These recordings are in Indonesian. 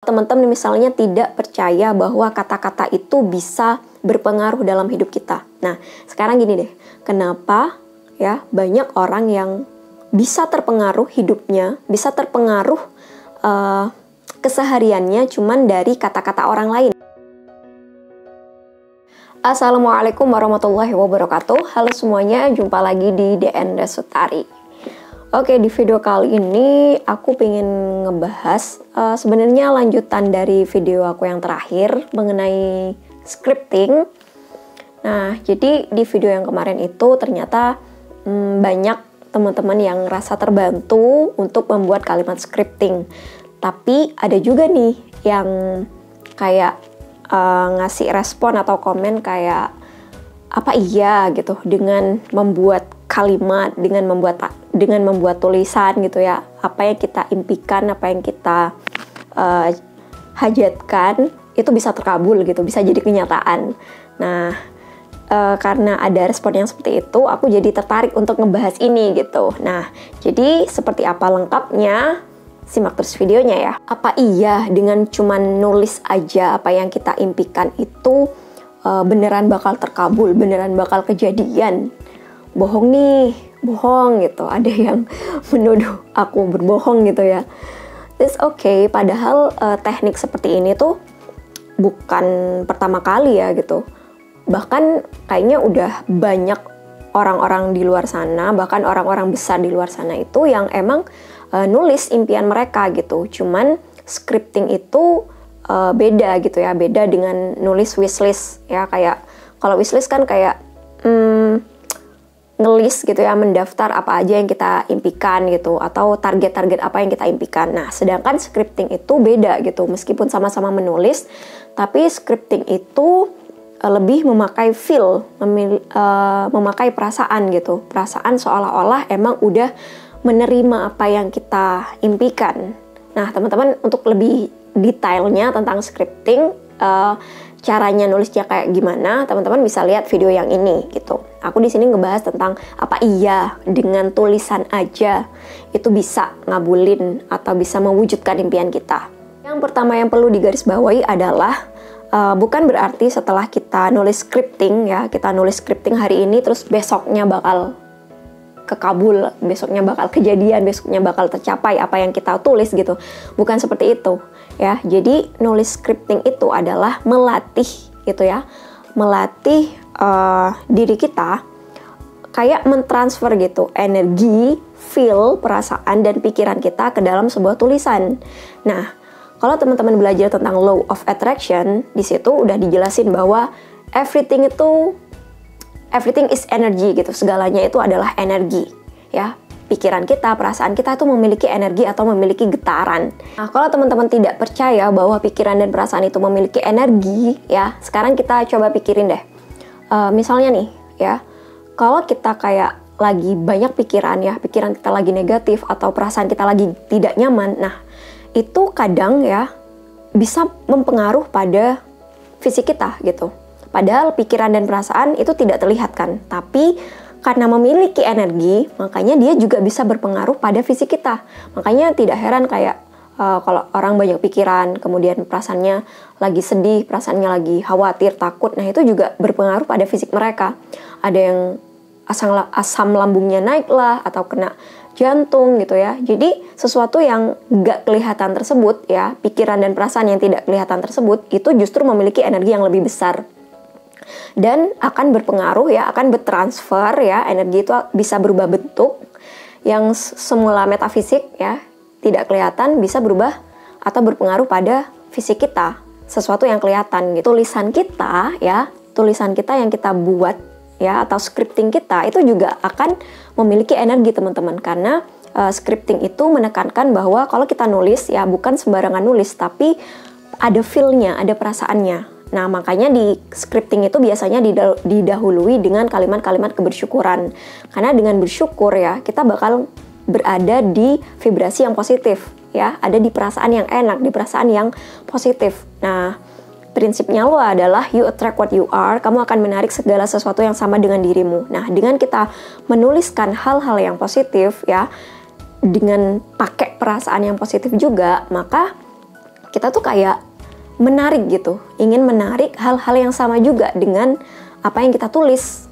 Teman-teman misalnya tidak percaya bahwa kata-kata itu bisa berpengaruh dalam hidup kita. Nah, sekarang gini deh, kenapa ya banyak orang yang bisa terpengaruh hidupnya, bisa terpengaruh kesehariannya cuman dari kata-kata orang lain. Assalamualaikum warahmatullahi wabarakatuh. Halo semuanya, jumpa lagi di DN Resutari. Oke, di video kali ini aku pengen ngebahas sebenarnya lanjutan dari video aku yang terakhir mengenai scripting. Nah, jadi di video yang kemarin itu ternyata banyak teman-teman yang rasa terbantu untuk membuat kalimat scripting. Tapi ada juga nih yang kayak ngasih respon atau komen kayak apa iya gitu dengan membuat kalimat, dengan membuat tulisan gitu ya, apa yang kita impikan, apa yang kita hajatkan itu bisa terkabul gitu, bisa jadi kenyataan. Nah, karena ada respon yang seperti itu, aku jadi tertarik untuk ngebahas ini gitu. Nah, jadi seperti apa lengkapnya? Simak terus videonya ya. Apa iya dengan cuman nulis aja apa yang kita impikan itu beneran bakal terkabul, beneran bakal kejadian? Bohong nih, bohong gitu. Ada yang menuduh aku berbohong gitu ya. It's okay, padahal teknik seperti ini tuh bukan pertama kali ya gitu. Bahkan kayaknya udah banyak orang-orang di luar sana, bahkan orang-orang besar di luar sana itu yang emang nulis impian mereka gitu. Cuman scripting itu beda gitu ya, beda dengan nulis wishlist ya. Kayak kalau wishlist kan kayak ngelis gitu ya, mendaftar apa aja yang kita impikan gitu, atau target-target apa yang kita impikan. Nah, sedangkan scripting itu beda gitu, meskipun sama-sama menulis, tapi scripting itu lebih memakai feel, memakai perasaan gitu, perasaan seolah-olah emang udah menerima apa yang kita impikan. Nah, teman-teman, untuk lebih detailnya tentang scripting, caranya nulisnya kayak gimana, teman-teman bisa lihat video yang ini gitu. Aku di sini ngebahas tentang apa iya dengan tulisan aja itu bisa ngabulin atau bisa mewujudkan impian kita. Yang pertama yang perlu digarisbawahi adalah bukan berarti setelah kita nulis scripting ya, kita nulis scripting hari ini terus besoknya bakal kekabul, besoknya bakal kejadian, besoknya bakal tercapai apa yang kita tulis gitu. Bukan seperti itu ya. Jadi nulis scripting itu adalah melatih gitu ya, melatih diri kita kayak mentransfer gitu energi, feel, perasaan dan pikiran kita ke dalam sebuah tulisan. Nah, kalau teman-teman belajar tentang law of attraction, di situ udah dijelasin bahwa everything is energy gitu. Segalanya itu adalah energi ya. Pikiran kita, perasaan kita itu memiliki energi atau memiliki getaran. Nah, kalau teman-teman tidak percaya bahwa pikiran dan perasaan itu memiliki energi ya, sekarang kita coba pikirin deh. Misalnya nih ya, kalau kita kayak lagi banyak pikiran ya, pikiran kita lagi negatif atau perasaan kita lagi tidak nyaman, nah itu kadang ya bisa mempengaruh pada fisik kita gitu. Padahal pikiran dan perasaan itu tidak terlihat kan, tapi karena memiliki energi, makanya dia juga bisa berpengaruh pada fisik kita. Makanya tidak heran kayak kalau orang banyak pikiran, kemudian perasaannya lagi sedih, perasaannya lagi khawatir, takut, nah itu juga berpengaruh pada fisik mereka. Ada yang asam lambungnya naik lah, atau kena jantung gitu ya. Jadi sesuatu yang nggak kelihatan tersebut ya, pikiran dan perasaan yang tidak kelihatan tersebut, itu justru memiliki energi yang lebih besar. Dan akan berpengaruh ya, akan bertransfer ya, energi itu bisa berubah bentuk, yang semula metafisik ya, tidak kelihatan bisa berubah atau berpengaruh pada fisik kita, sesuatu yang kelihatan gitu. Tulisan kita ya, tulisan kita yang kita buat ya, atau scripting kita itu juga akan memiliki energi teman-teman, karena scripting itu menekankan bahwa kalau kita nulis ya bukan sembarangan nulis, tapi ada feel-nya, ada perasaannya. Nah, makanya di scripting itu biasanya didahului dengan kalimat-kalimat kebersyukuran. Karena dengan bersyukur ya, kita bakal berada di vibrasi yang positif ya, ada di perasaan yang enak, di perasaan yang positif. Nah, prinsipnya lo adalah you attract what you are, kamu akan menarik segala sesuatu yang sama dengan dirimu. Nah, dengan kita menuliskan hal-hal yang positif ya, dengan pakai perasaan yang positif juga, maka kita tuh kayak menarik gitu, ingin menarik hal-hal yang sama juga dengan apa yang kita tulis.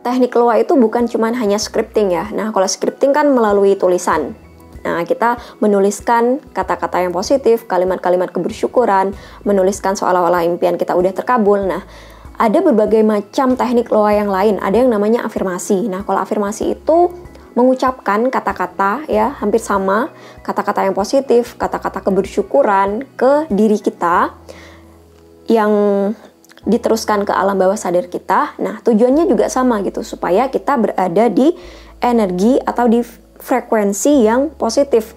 Teknik loa itu bukan cuma hanya scripting ya. Nah, kalau scripting kan melalui tulisan. Nah, kita menuliskan kata-kata yang positif, kalimat-kalimat kebersyukuran, menuliskan seolah-olah impian kita udah terkabul. Nah, ada berbagai macam teknik loa yang lain. Ada yang namanya afirmasi. Nah, kalau afirmasi itu mengucapkan kata-kata ya, hampir sama, kata-kata yang positif, kata-kata kebersyukuran ke diri kita yang diteruskan ke alam bawah sadar kita. Nah, tujuannya juga sama gitu, supaya kita berada di energi atau di frekuensi yang positif.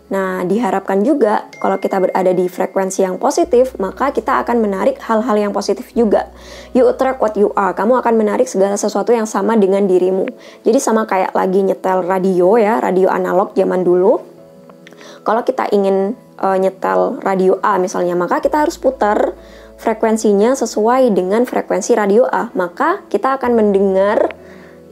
Nah, diharapkan juga kalau kita berada di frekuensi yang positif, maka kita akan menarik hal-hal yang positif juga. You attract what you are. Kamu akan menarik segala sesuatu yang sama dengan dirimu. Jadi sama kayak lagi nyetel radio ya, radio analog zaman dulu. Kalau kita ingin nyetel radio A misalnya, maka kita harus putar frekuensinya sesuai dengan frekuensi radio A. Maka kita akan mendengar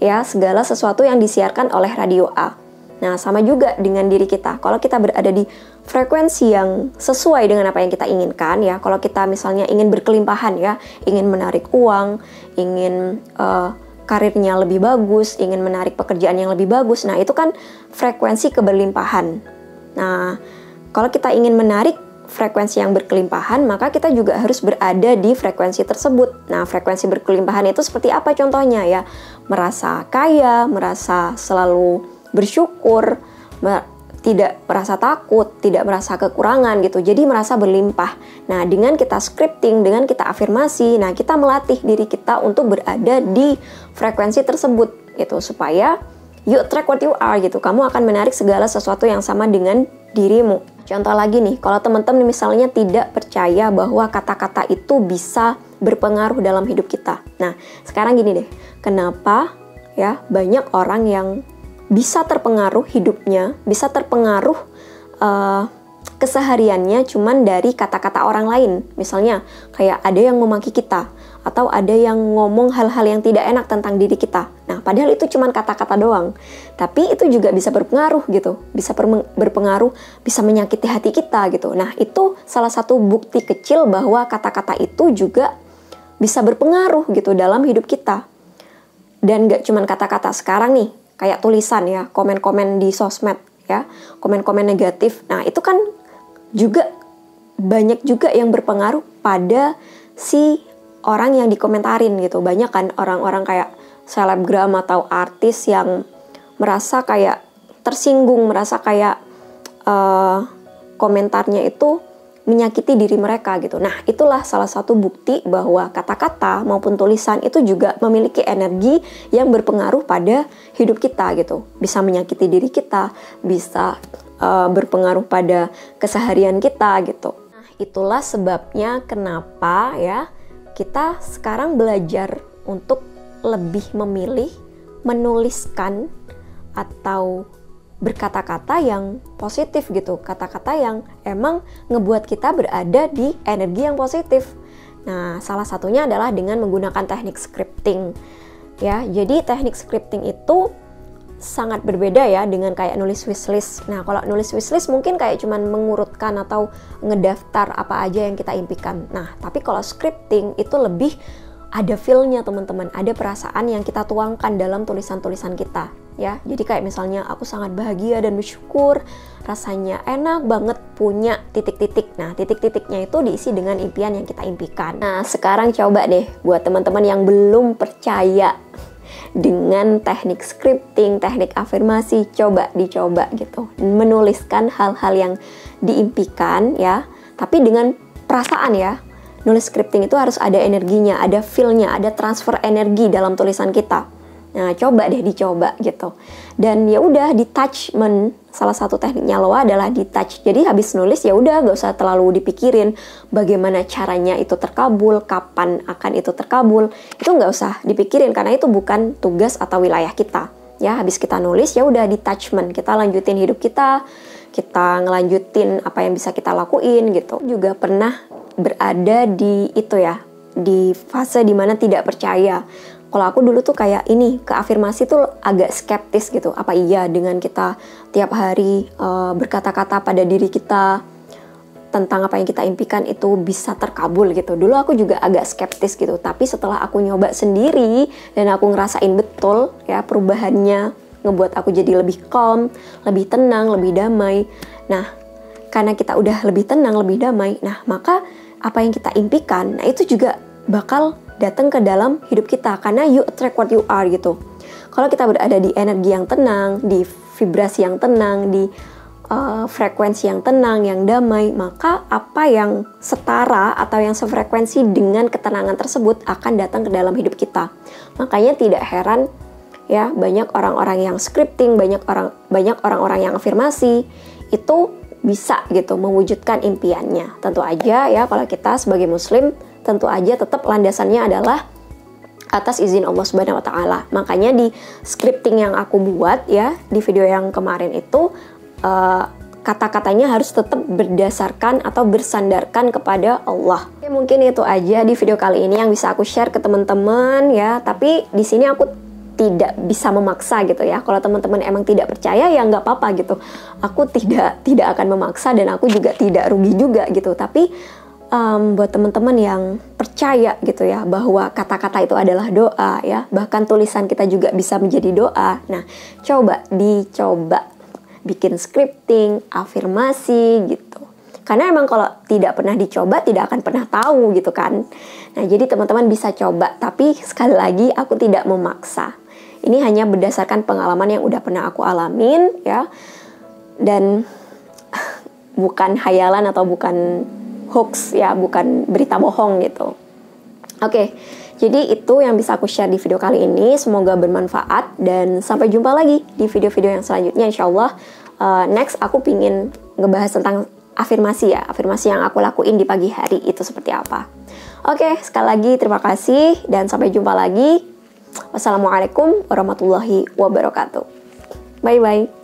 ya segala sesuatu yang disiarkan oleh radio A. Nah, sama juga dengan diri kita. Kalau kita berada di frekuensi yang sesuai dengan apa yang kita inginkan ya, kalau kita misalnya ingin berkelimpahan ya, ingin menarik uang, ingin karirnya lebih bagus, ingin menarik pekerjaan yang lebih bagus, nah itu kan frekuensi keberlimpahan. Nah, kalau kita ingin menarik frekuensi yang berkelimpahan, maka kita juga harus berada di frekuensi tersebut. Nah, frekuensi berkelimpahan itu seperti apa contohnya ya? Merasa kaya, merasa selalu bersyukur, tidak merasa takut, tidak merasa kekurangan gitu. Jadi merasa berlimpah. Nah, dengan kita scripting, dengan kita afirmasi, nah kita melatih diri kita untuk berada di frekuensi tersebut gitu, supaya you attract what you are gitu. Kamu akan menarik segala sesuatu yang sama dengan dirimu. Contoh lagi nih, kalau teman-teman misalnya tidak percaya bahwa kata-kata itu bisa berpengaruh dalam hidup kita. Nah, sekarang gini deh, kenapa ya banyak orang yang bisa terpengaruh hidupnya, bisa terpengaruh kesehariannya cuman dari kata-kata orang lain. Misalnya kayak ada yang memaki kita, atau ada yang ngomong hal-hal yang tidak enak tentang diri kita. Nah, padahal itu cuman kata-kata doang. Tapi itu juga bisa berpengaruh gitu, bisa berpengaruh, bisa menyakiti hati kita gitu. Nah, itu salah satu bukti kecil bahwa kata-kata itu juga bisa berpengaruh gitu dalam hidup kita. Dan gak cuman kata-kata, sekarang nih, kayak tulisan ya, komen-komen di sosmed ya, komen-komen negatif. Nah, itu kan juga banyak juga yang berpengaruh pada si orang yang dikomentarin gitu. Banyak kan orang-orang kayak selebgram atau artis yang merasa kayak tersinggung, merasa kayak komentarnya itu menyakiti diri mereka gitu. Nah, itulah salah satu bukti bahwa kata-kata maupun tulisan itu juga memiliki energi yang berpengaruh pada hidup kita gitu. Bisa menyakiti diri kita, bisa berpengaruh pada keseharian kita gitu. Nah, itulah sebabnya kenapa ya kita sekarang belajar untuk lebih memilih menuliskan atau berkata-kata yang positif gitu, kata-kata yang emang ngebuat kita berada di energi yang positif. Nah, salah satunya adalah dengan menggunakan teknik scripting ya. Jadi teknik scripting itu sangat berbeda ya dengan kayak nulis wishlist. Nah, kalau nulis wishlist mungkin kayak cuman mengurutkan atau ngedaftar apa aja yang kita impikan. Nah, tapi kalau scripting itu lebih ada feel-nya teman-teman, ada perasaan yang kita tuangkan dalam tulisan-tulisan kita ya. Jadi kayak misalnya aku sangat bahagia dan bersyukur, rasanya enak banget punya titik-titik. Nah, titik-titiknya itu diisi dengan impian yang kita impikan. Nah, sekarang coba deh buat teman-teman yang belum percaya dengan teknik scripting, teknik afirmasi, coba dicoba gitu. Menuliskan hal-hal yang diimpikan ya, tapi dengan perasaan ya. Nulis scripting itu harus ada energinya, ada feel-nya, ada transfer energi dalam tulisan kita. Nah, coba deh dicoba gitu. Dan ya udah, detachment, salah satu tekniknya loa adalah detach. Jadi habis nulis ya udah, gak usah terlalu dipikirin bagaimana caranya itu terkabul, kapan akan itu terkabul. Itu gak usah dipikirin karena itu bukan tugas atau wilayah kita. Ya, habis kita nulis ya udah detachment. Kita lanjutin hidup kita ngelanjutin apa yang bisa kita lakuin gitu. Juga pernah berada di itu ya, di fase dimana tidak percaya. Kalau aku dulu tuh kayak ini, ke afirmasi tuh agak skeptis gitu. Apa iya dengan kita tiap hari berkata-kata pada diri kita, tentang apa yang kita impikan itu bisa terkabul gitu. Dulu aku juga agak skeptis gitu, tapi setelah aku nyoba sendiri dan aku ngerasain betul ya perubahannya, ngebuat aku jadi lebih calm, lebih tenang, lebih damai. Nah, karena kita udah lebih tenang, lebih damai, nah maka apa yang kita impikan, nah itu juga bakal datang ke dalam hidup kita, karena you attract what you are gitu. Kalau kita berada di energi yang tenang, di vibrasi yang tenang, di frekuensi yang tenang, yang damai, maka apa yang setara atau yang sefrekuensi dengan ketenangan tersebut akan datang ke dalam hidup kita. Makanya tidak heran ya, banyak orang-orang yang scripting, banyak orang-orang yang afirmasi itu bisa gitu mewujudkan impiannya. Tentu aja ya, kalau kita sebagai muslim tentu aja tetap landasannya adalah atas izin Allah Subhanahu wa taala. Makanya di scripting yang aku buat ya, di video yang kemarin itu kata-katanya harus tetap berdasarkan atau bersandarkan kepada Allah. Oke, mungkin itu aja di video kali ini yang bisa aku share ke teman-teman ya. Tapi di sini aku tidak bisa memaksa gitu ya. Kalau teman-teman emang tidak percaya ya nggak apa-apa gitu. Aku tidak akan memaksa dan aku juga tidak rugi juga gitu. Tapi buat teman-teman yang percaya gitu ya bahwa kata-kata itu adalah doa ya. Bahkan tulisan kita juga bisa menjadi doa. Nah, dicoba bikin scripting, afirmasi gitu. Karena emang kalau tidak pernah dicoba tidak akan pernah tahu gitu kan. Nah, jadi teman-teman bisa coba, tapi sekali lagi aku tidak memaksa. Ini hanya berdasarkan pengalaman yang udah pernah aku alamin ya. Dan bukan hayalan atau bukan hoax ya, bukan berita bohong gitu. Oke. Jadi itu yang bisa aku share di video kali ini. Semoga bermanfaat dan sampai jumpa lagi di video-video yang selanjutnya insyaallah. Next aku pingin ngebahas tentang afirmasi ya. Afirmasi yang aku lakuin di pagi hari itu seperti apa. Oke, sekali lagi terima kasih dan sampai jumpa lagi. Wassalamualaikum warahmatullahi wabarakatuh. Bye-bye.